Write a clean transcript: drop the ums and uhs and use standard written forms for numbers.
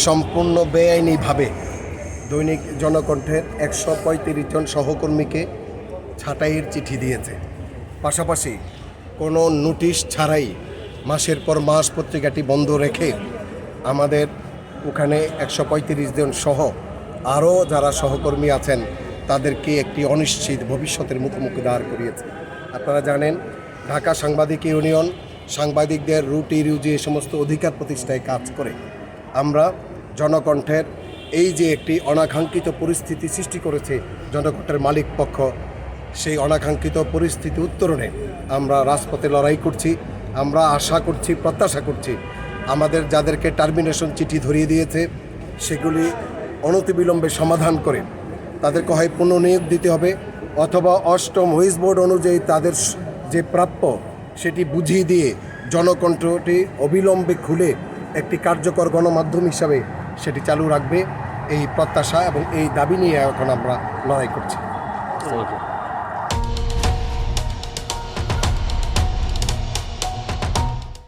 সম্পূর্ণ বেআইনিভাবে দৈনিক জনকণ্ঠের ১৩৫ জন সহকর্মীকে ছাঁটাইয়ের চিঠি দিয়েছে। পাশাপাশি কোনো নোটিশ ছাড়াই মাসের পর মাস পত্রিকাটি বন্ধ রেখে আমাদের ওখানে ১৩৫ জন সহ আরও যারা সহকর্মী আছেন তাদেরকে একটি অনিশ্চিত ভবিষ্যতের মুখোমুখি দাঁড় করিয়েছে। আপনারা জানেন, ঢাকা সাংবাদিক ইউনিয়ন সাংবাদিকদের রুটি রুজি এই সমস্ত অধিকার প্রতিষ্ঠায় কাজ করে। আমরা জনকণ্ঠের এই যে একটি অনাকাঙ্ক্ষিত পরিস্থিতি সৃষ্টি করেছে জনকণ্ঠের মালিক পক্ষ, সেই অনাকাঙ্ক্ষিত পরিস্থিতি উত্তরণে আমরা রাজপথে লড়াই করছি। আমরা আশা করছি, প্রত্যাশা করছি আমাদের যাদেরকে টার্মিনেশন চিঠি ধরিয়ে দিয়েছে সেগুলি অনতিবিলম্বে সমাধান করে তাদেরকে হয় পুনর্নিয়োগ দিতে হবে, অথবা অষ্টম হুইজ বোর্ড অনুযায়ী তাদের যে প্রাপ্য সেটি বুঝিয়ে দিয়ে জনকণ্ঠটি অবিলম্বে খুলে একটি কার্যকর গণমাধ্যম হিসাবে সেটি চালু রাখবে। এই প্রত্যাশা এবং এই দাবি নিয়ে এখন আমরা লড়াই করছি।